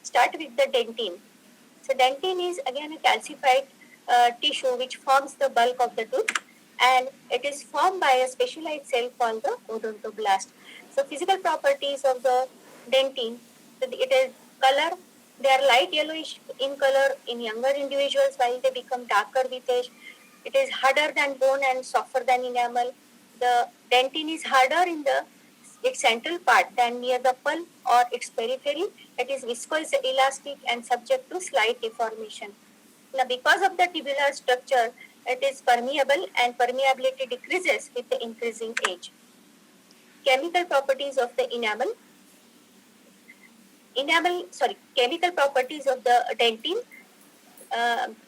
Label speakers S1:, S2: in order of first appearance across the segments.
S1: start with the dentine. So dentine is again a calcified tissue which forms the bulk of the tooth, and it is formed by a specialized cell called the odontoblast. So physical properties of the dentine, so it is color. They are light yellowish in color in younger individuals while they become darker with age. It is harder than bone and softer than enamel. The dentine is harder in its central part than near the pulp or its periphery. It is viscous, elastic, and subject to slight deformation. Now, because of the tubular structure, it is permeable, and permeability decreases with the increasing age. Chemical properties of the chemical properties of the dentine.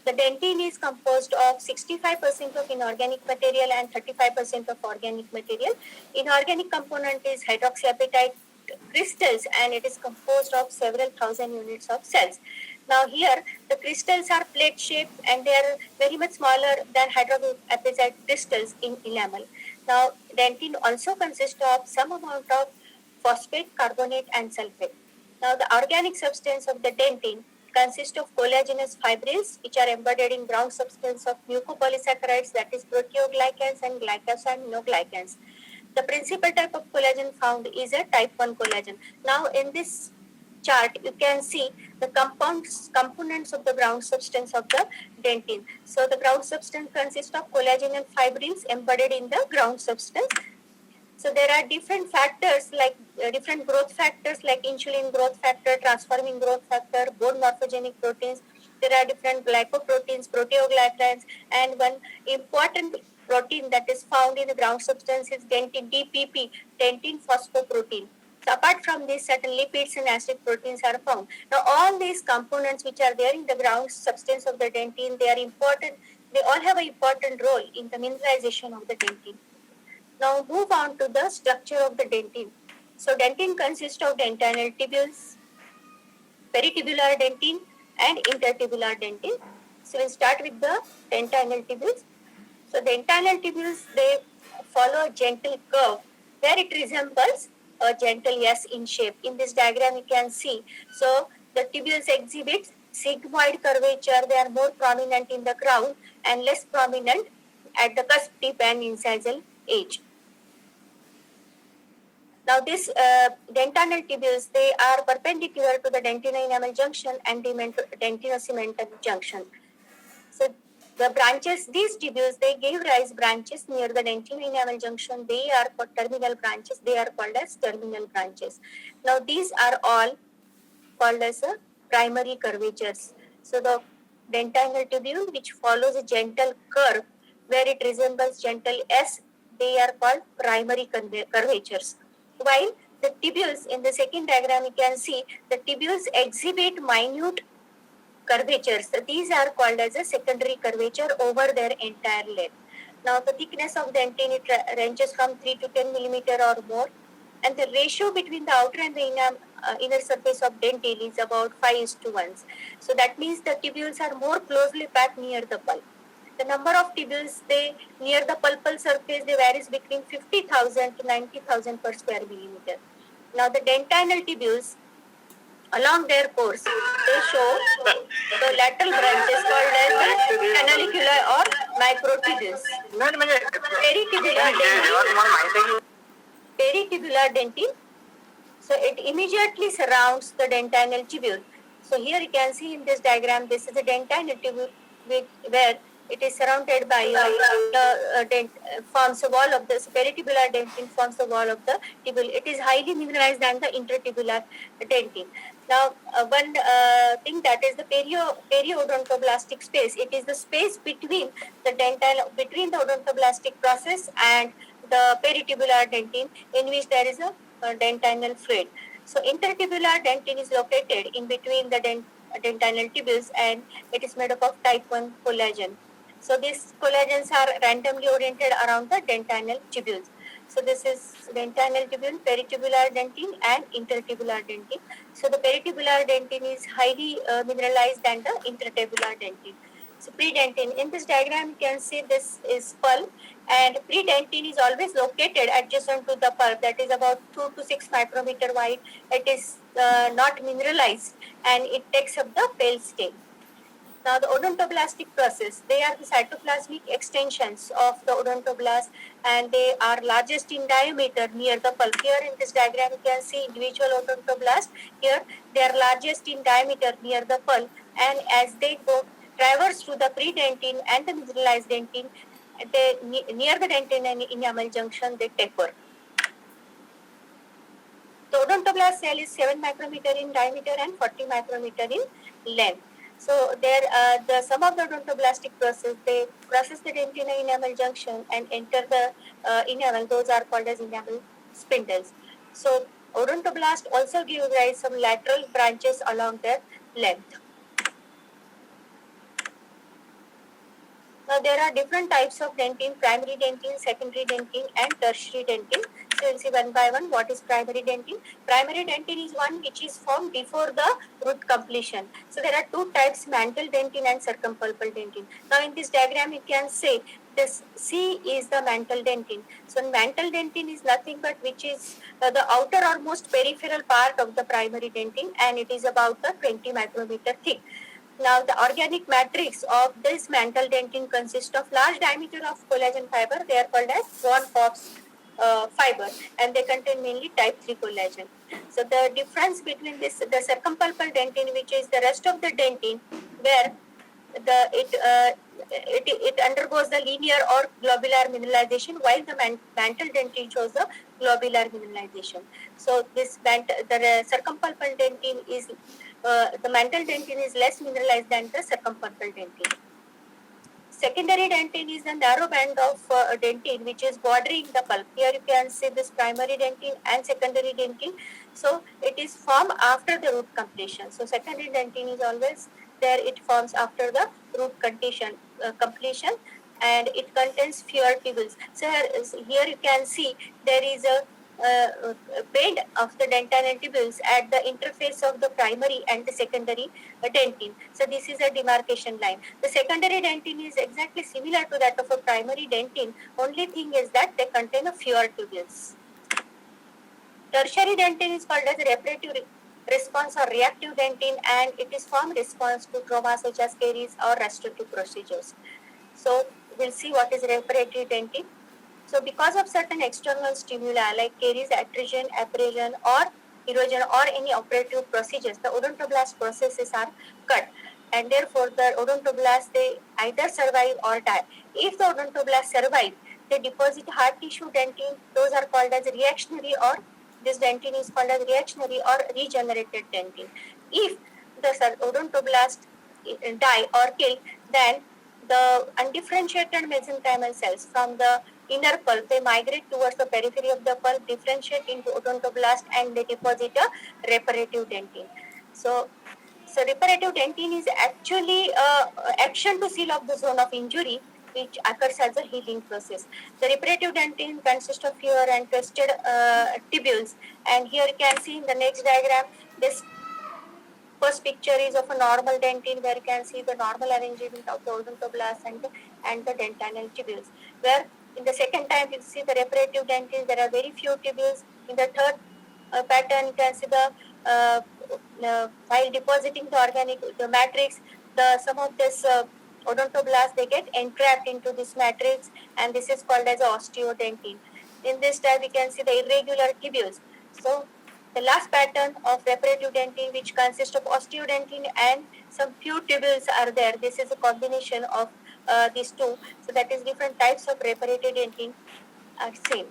S1: The dentine is composed of 65% of inorganic material and 35% of organic material. Inorganic component is hydroxyapatite crystals, and it is composed of several thousand units of cells. Now here the crystals are plate shaped, and they are very much smaller than hydroxyapatite crystals in enamel. Now dentine also consists of some amount of phosphate, carbonate, and sulfate. Now the organic substance of the dentine consists of collagenous fibrils, which are embedded in ground substance of mucopolysaccharides, that is proteoglycans and glycosaminoglycans. The principal type of collagen found is a type 1 collagen. Now in this chart, you can see the components of the ground substance of the dentine. So the ground substance consists of collagen and fibrils embedded in the ground substance. So there are different factors like different growth factors like insulin growth factor, transforming growth factor, bone morphogenic proteins. There are different glycoproteins, proteoglycans, and one important protein that is found in the ground substance is dentine, DPP, dentine phosphoprotein. So apart from this, certain lipids and acid proteins are found. Now all these components which are there in the ground substance of the dentine, they are important. They all have an important role in the mineralization of the dentine. Now move on to the structure of the dentine. So dentine consists of dentinal tubules, peritubular dentine, and intertubular dentine. So we'll start with the dentinal tubules. So dentinal tubules, they follow a gentle curve where it resembles a gentle S in shape. In this diagram you can see. So the tubules exhibit sigmoid curvature. They are more prominent in the crown and less prominent at the cusp tip and incisal edge. Now this dentinal tubules, they are perpendicular to the dentino-enamel junction and dentino-cemental junction. So the branches, these tubules, they give rise branches near the dentino-enamel junction. They are called terminal branches. They are called as terminal branches. Now these are all called as primary curvatures. So the dentinal tubule, which follows a gentle curve where it resembles gentle S, they are called primary curvatures. While the tubules in the second diagram, you can see the tubules exhibit minute curvatures. So these are called as a secondary curvature over their entire length. Now the thickness of the dentine, it ranges from 3 to 10 millimeter or more, and the ratio between the outer and the inner surface of dentine is about 5:1. So that means the tubules are more closely packed near the pulp. The number of tubules near the pulpal surface, they varies between 50,000 to 90,000 per square millimeter. Now the dentinal tubules, along their course, they show the lateral branches called as the canaliculi or microtubules. Peritubular dentine. So it immediately surrounds the dentinal tubule. So here you can see in this diagram, this is a dentinal tubule where it is surrounded by forms a wall of the peritubular dentine, forms the wall of the tubule. It is highly mineralized than the intertubular dentine. Now one thing, that is the periodontoblastic space. It is the space between the odontoblastic process and the peritubular dentine, in which there is a dentinal fluid. So intertubular dentine is located in between the dentinal tubules, and it is made up of type 1 collagen. So these collagens are randomly oriented around the dentinal tubules. So this is dentinal tubule, peritubular dentine, and intertubular dentine. So the peritubular dentine is highly mineralized than the intertubular dentine. So predentine. In this diagram, you can see this is pulp, and predentine is always located adjacent to the pulp. That is about 2 to 6 micrometer wide. It is not mineralized, and it takes up the pale stain. Now the odontoblastic process, they are the cytoplasmic extensions of the odontoblast, and they are largest in diameter near the pulp. Here in this diagram you can see individual odontoblast. Here they are largest in diameter near the pulp, and as they go traverse through the predentine and the mineralized dentine, they near the dentine and enamel junction they taper. The odontoblast cell is 7 micrometer in diameter and 40 micrometer in length. So there, the some of the odontoblastic process, they process the dentina enamel junction and enter the enamel. Those are called as enamel spindles. So odontoblast also give rise some lateral branches along their length. Now there are different types of dentine: primary dentine, secondary dentine, and tertiary dentine. So we'll see one by one what is primary dentine. Primary dentine is one which is formed before the root completion. So there are two types: mantle dentine and circumpulpal dentine. Now in this diagram you can say this C is the mantle dentine. So mantle dentine is nothing but which is the outer or most peripheral part of the primary dentine, and it is about 20 micrometer thick. Now, the organic matrix of this mantle dentine consists of large diameter of collagen fiber. They are called as von Fox fiber, and they contain mainly type 3 collagen. So, the difference between this, the circumpulpal dentine, which is the rest of the dentine, where it undergoes the linear or globular mineralization, while the mantle dentine shows the globular mineralization. So, the circumpulpal dentine is the mantle dentine is less mineralized than the circumpulpal dentine. Secondary dentine is the narrow band of dentine which is bordering the pulp. Here you can see this primary dentine and secondary dentine. So it is formed after the root completion. So secondary dentine is always there. It forms after the root completion, and it contains fewer tubules. So here you can see there is a bend of the dentinal tubules at the interface of the primary and the secondary dentine. So this is a demarcation line. The secondary dentine is exactly similar to that of a primary dentine. Only thing is that they contain a fewer tubules. Tertiary dentine is called as reparative response or reactive dentine, and it is formed response to trauma such as caries or restorative procedures. So we'll see what is reparative dentine. So because of certain external stimuli like caries, attrition, abrasion, or erosion, or any operative procedures, the odontoblast processes are cut, and therefore the odontoblasts they either survive or die. If the odontoblasts survive, they deposit hard tissue dentine. Those are called as reactionary, or this dentine is called as reactionary or regenerated dentine. If the odontoblast die or kill, then the undifferentiated mesenchymal cells from the inner pulp, they migrate towards the periphery of the pulp, differentiate into odontoblast, and they deposit a reparative dentine. So reparative dentine is actually action to seal off the zone of injury, which occurs as a healing process. The reparative dentine consists of fewer and twisted tubules, and here you can see in the next diagram, this first picture is of a normal dentine where you can see the normal arrangement of the odontoblast and the dentinal tubules. Where in the second time you see the reparative dentine, there are very few tubules. In the third pattern, you can see while depositing the matrix, some of this odontoblast they get entrapped into this matrix, and this is called as osteodentine. In this type, we can see the irregular tubules. So the last pattern of reparative dentine, which consists of osteodentine and some few tubules are there. This is a combination of these two. So that is different types of reparative dentine are same.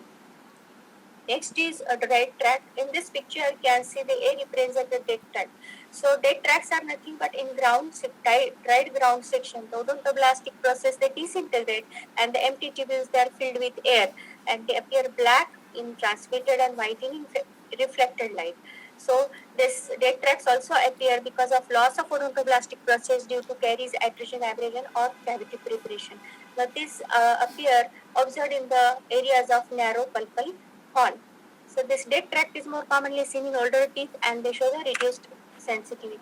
S1: Next is a dead tract. In this picture, you can see the A represents the dead tract. So dead tracts are nothing but in dried ground section. The odontoblastic process they disintegrate, and the empty tubules they are filled with air, and they appear black in transmitted and white in reflected light. So this dead tracts also appear because of loss of odontoblastic process due to caries, attrition, abrasion, or cavity preparation. Now this appear observed in the areas of narrow pulpal horn. So this dead tract is more commonly seen in older teeth, and they show the reduced sensitivity.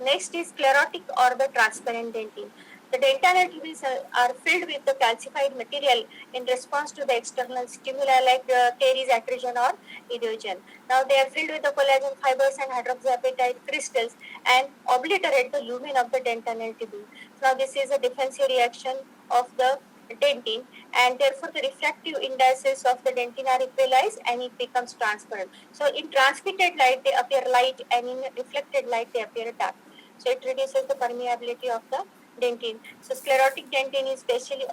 S1: Next is sclerotic or the transparent dentine. The dentinal tubules are filled with the calcified material in response to the external stimuli like caries, atresion, or iridogen. Now they are filled with the collagen fibers and hydroxyapatite crystals and obliterate the lumen of the dentinal tubule. Now this is a defensive reaction of the dentine, and therefore the refractive indices of the dentine are equalized and it becomes transparent. So in transmitted light they appear light, and in reflected light they appear dark. So it reduces the permeability of the dentine. So sclerotic dentine is especially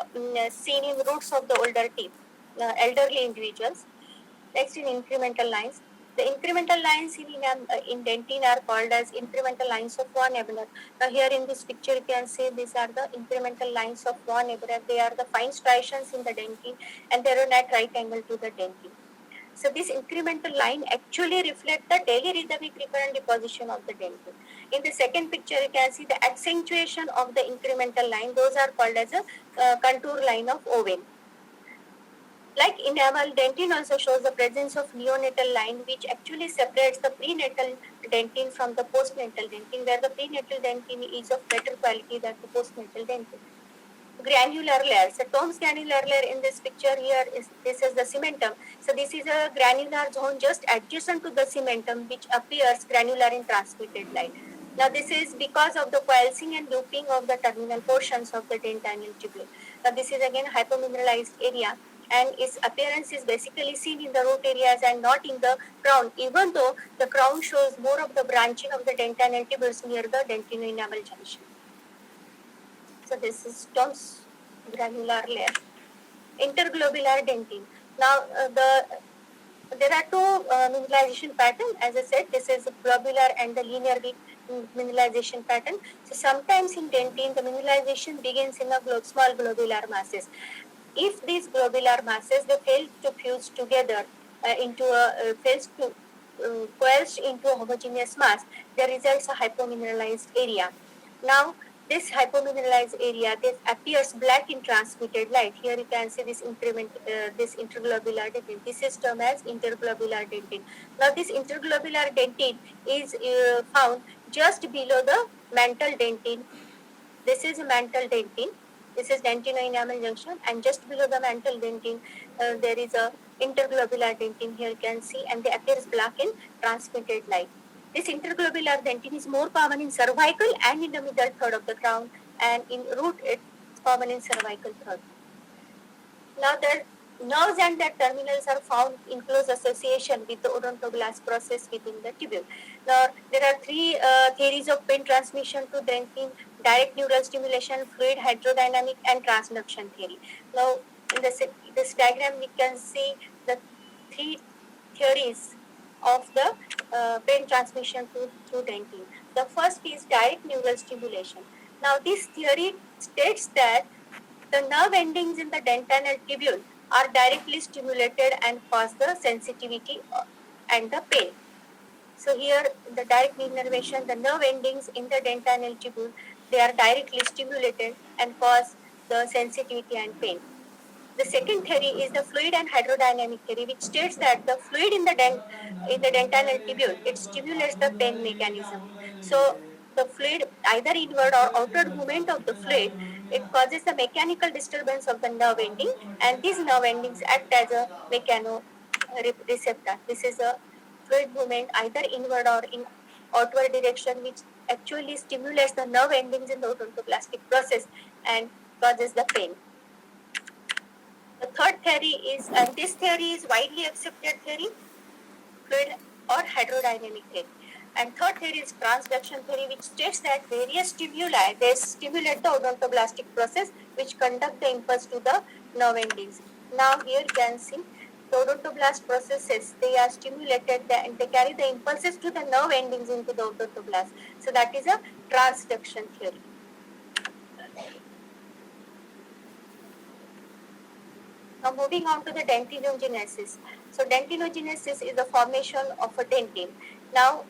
S1: seen in roots of the older teeth, elderly individuals. Next, in incremental lines. The incremental lines in dentine are called as incremental lines of von Ebner. Now here in this picture you can see these are the incremental lines of von Ebner. They are the fine striations in the dentine and they are at right angle to the dentine. So this incremental line actually reflects the daily rhythmic recurrent deposition of the dentine. In the second picture you can see the accentuation of the incremental line. Those are called as a contour line of Owen. Like enamel, dentine also shows the presence of neonatal line, which actually separates the prenatal dentine from the postnatal dentine, where the prenatal dentine is of better quality than the postnatal dentine. Granular layer. So Tom's granular layer in this picture here this is the cementum. So this is a granular zone just adjacent to the cementum, which appears granular in transmitted light. Now this is because of the coalescing and looping of the terminal portions of the dentinal tubule. Now this is again hypomineralized area, and its appearance is basically seen in the root areas and not in the crown, even though the crown shows more of the branching of the dentinal tubules near the dentino-enamel junction. So this is Tom's granular layer. Interglobular dentine. Now there are two mineralization patterns. As I said, this is globular and the linear mineralization pattern. So sometimes in dentine, the mineralization begins in a small globular masses. If these globular masses they fail to fuse together into a fails to coalesce into a homogeneous mass, there results a hypomineralized area. Now this hypomineralized area this appears black in transmitted light. Here you can see this this interglobular dentine. This is termed as interglobular dentine. Now this interglobular dentine is found just below the mantle dentine. This is a mantle dentine. This is dentino-enamel junction, and just below the mantle dentine there is a interglobular dentine. Here you can see, and they appears black in transmitted light. This interglobular dentine is more common in cervical and in the middle third of the crown, and in root it's common in cervical third. Now the nerves and their terminals are found in close association with the odontoblast process within the tubule. Now there are three theories of pain transmission to dentine: direct neural stimulation, fluid hydrodynamic, and transduction theory. Now in this diagram we can see the three theories of the pain transmission through dentine. The first is direct neural stimulation. Now this theory states that the nerve endings in the dentinal tubule are directly stimulated and cause the sensitivity and the pain. So here the direct innervation, the nerve endings in the dentinal tubule, they are directly stimulated and cause the sensitivity and pain. The second theory is the fluid and hydrodynamic theory, which states that the fluid in the dentinal tubule, it stimulates the pain mechanism. So the fluid, either inward or outward movement of the fluid, it causes the mechanical disturbance of the nerve ending, and these nerve endings act as a mechanoreceptor. This is a fluid movement either inward or in outward direction, which actually stimulates the nerve endings in the odontoblastic process and causes the pain. The third theory is, and this theory is widely accepted theory, fluid or hydrodynamic theory. And third theory is transduction theory, which states that various stimuli, they stimulate the odontoblastic process, which conduct the impulse to the nerve endings. Now here you can see the odontoblast processes, they are stimulated and they carry the impulses to the nerve endings into the odontoblast. So that is a transduction theory. Now moving on to the dentinogenesis. So dentinogenesis is the formation of a dentine. Now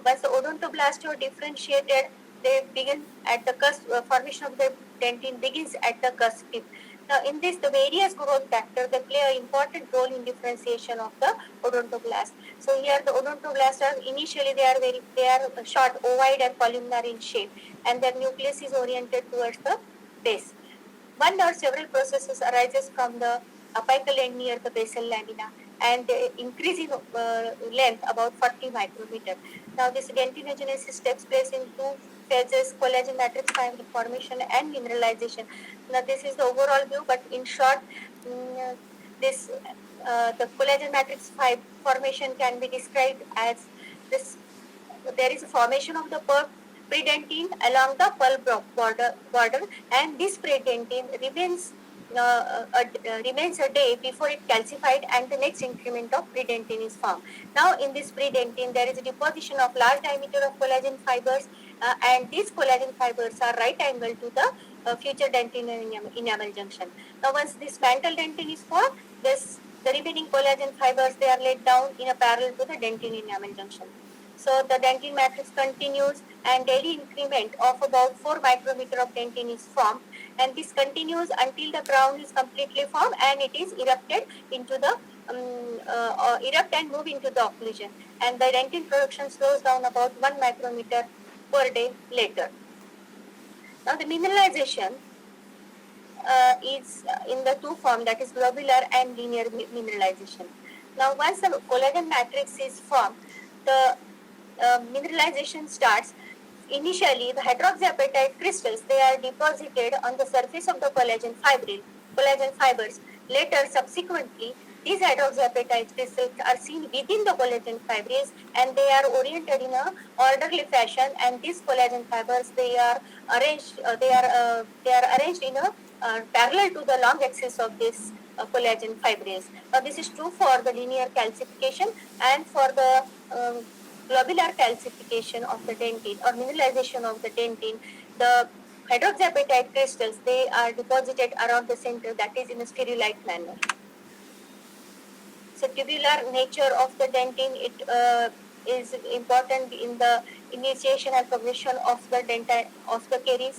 S1: once the odontoblasts are differentiated, they begin at the cusp. Formation of the dentine begins at the cusp tip. Now, in this, the various growth factors they play an important role in differentiation of the odontoblast. So here, the odontoblasts are initially they are short, ovoid, and columnar in shape, and their nucleus is oriented towards the base. One or several processes arises from the apical end near the basal lamina, and they increase in length about 40 micrometer. Now, this dentinogenesis takes place in two phases: collagen matrix fiber formation and mineralization. Now, this is the overall view, but in short, this the collagen matrix fiber formation can be described as this. There is a formation of the predentine along the pulp border, and this predentine remains a day before it calcified, and the next increment of predentine is formed. Now, in this predentine, there is a deposition of large diameter of collagen fibers, and these collagen fibers are right angle to the future dentin enamel junction. Now, once this mantle dentin is formed, the remaining collagen fibers they are laid down in a parallel to the dentin enamel junction. So the dentin matrix continues, and daily increment of about 4 micrometer of dentin is formed, and this continues until the crown is completely formed and it is erupted into the erupt and move into the occlusion, and the dentin production slows down about 1 micrometer per day later. Now the mineralization is in the two form, that is globular and linear mineralization. Now once the collagen matrix is formed, the mineralization starts. Initially, the hydroxyapatite crystals they are deposited on the surface of the collagen fibers. Later, subsequently, these hydroxyapatite crystals are seen within the collagen fibers, and they are oriented in a orderly fashion. And these collagen fibers they are arranged. They are arranged in a parallel to the long axis of this collagen fibrils. Now, this is true for the linear calcification, and for the globular calcification of the dentin or mineralization of the dentin, the hydroxyapatite crystals they are deposited around the center, that is in a spherulite manner. So tubular nature of the dentin is important in the initiation and progression of the caries.